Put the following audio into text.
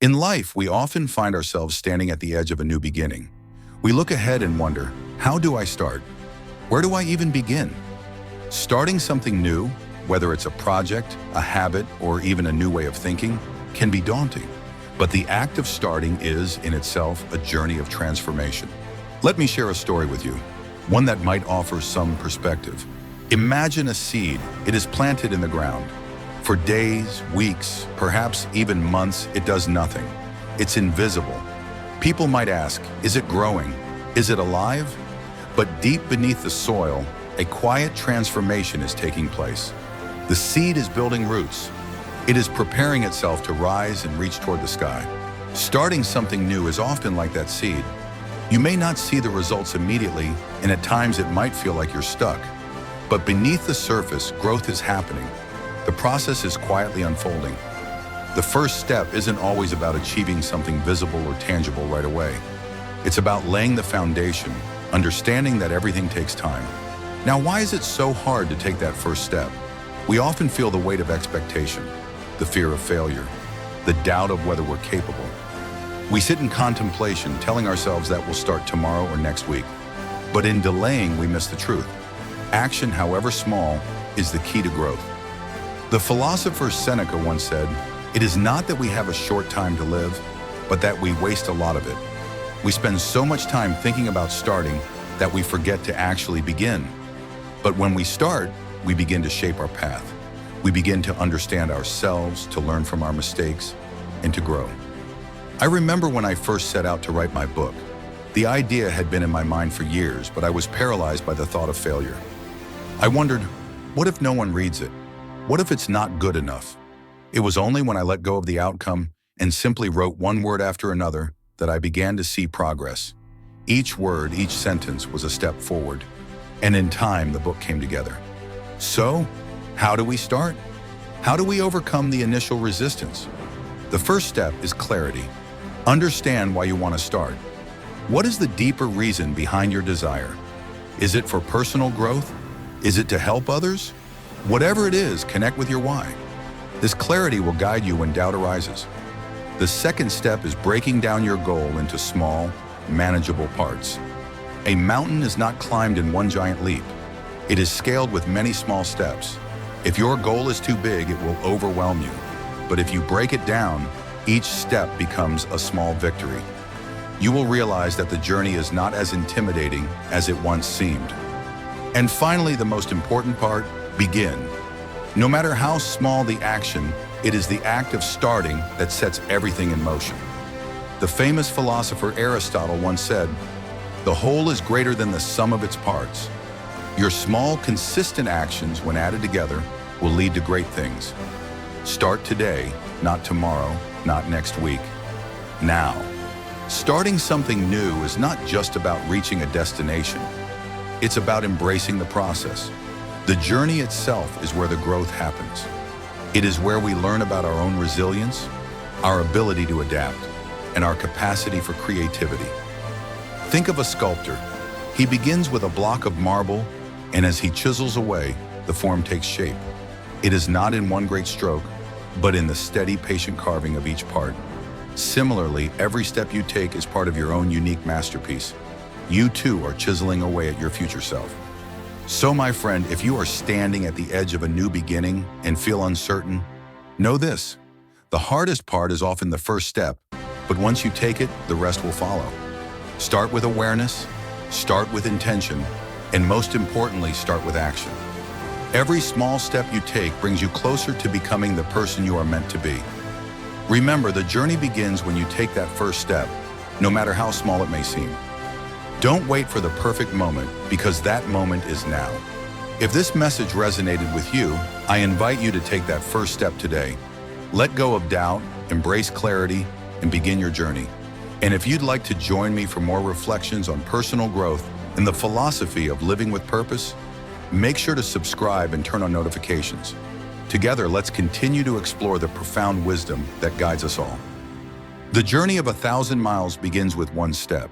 In life, we often find ourselves standing at the edge of a new beginning. We look ahead and wonder, how do I start? Where do I even begin? Starting something new, whether it's a project, a habit, or even a new way of thinking, can be daunting. But the act of starting is, in itself, a journey of transformation. Let me share a story with you, one that might offer some perspective. Imagine a seed. It is planted in the ground. For days, weeks, perhaps even months, it does nothing. It's invisible. People might ask, is it growing? Is it alive? But deep beneath the soil, a quiet transformation is taking place. The seed is building roots. It is preparing itself to rise and reach toward the sky. Starting something new is often like that seed. You may not see the results immediately, and at times it might feel like you're stuck. But beneath the surface, growth is happening. The process is quietly unfolding. The first step isn't always about achieving something visible or tangible right away. It's about laying the foundation, understanding that everything takes time. Now, why is it so hard to take that first step? We often feel the weight of expectation, the fear of failure, the doubt of whether we're capable. We sit in contemplation, telling ourselves that we'll start tomorrow or next week. But in delaying, we miss the truth. Action, however small, is the key to growth. The philosopher Seneca once said, "It is not that we have a short time to live, but that we waste a lot of it." We spend so much time thinking about starting that we forget to actually begin. But when we start, we begin to shape our path. We begin to understand ourselves, to learn from our mistakes, and to grow. I remember when I first set out to write my book. The idea had been in my mind for years, but I was paralyzed by the thought of failure. I wondered, what if no one reads it? What if it's not good enough? It was only when I let go of the outcome and simply wrote one word after another that I began to see progress. Each word, each sentence was a step forward, and in time the book came together. So, how do we start? How do we overcome the initial resistance? The first step is clarity. Understand why you want to start. What is the deeper reason behind your desire? Is it for personal growth? Is it to help others? Whatever it is, connect with your why. This clarity will guide you when doubt arises. The second step is breaking down your goal into small, manageable parts. A mountain is not climbed in one giant leap. It is scaled with many small steps. If your goal is too big, it will overwhelm you. But if you break it down, each step becomes a small victory. You will realize that the journey is not as intimidating as it once seemed. And finally, the most important part, begin. No matter how small the action, it is the act of starting that sets everything in motion. The famous philosopher Aristotle once said, "The whole is greater than the sum of its parts." Your small, consistent actions, when added together, will lead to great things. Start today, not tomorrow, not next week. Now. Starting something new is not just about reaching a destination. It's about embracing the process. The journey itself is where the growth happens. It is where we learn about our own resilience, our ability to adapt, and our capacity for creativity. Think of a sculptor. He begins with a block of marble, and as he chisels away, the form takes shape. It is not in one great stroke, but in the steady, patient carving of each part. Similarly, every step you take is part of your own unique masterpiece. You too are chiseling away at your future self. So, my friend, if you are standing at the edge of a new beginning and feel uncertain, know this: the hardest part is often the first step, but once you take it, the rest will follow. Start with awareness, start with intention, and most importantly, start with action. Every small step you take brings you closer to becoming the person you are meant to be. Remember, the journey begins when you take that first step, no matter how small it may seem. Don't wait for the perfect moment, because that moment is now. If this message resonated with you, I invite you to take that first step today. Let go of doubt, embrace clarity, and begin your journey. And if you'd like to join me for more reflections on personal growth and the philosophy of living with purpose, make sure to subscribe and turn on notifications. Together, let's continue to explore the profound wisdom that guides us all. The journey of 1,000 miles begins with one step.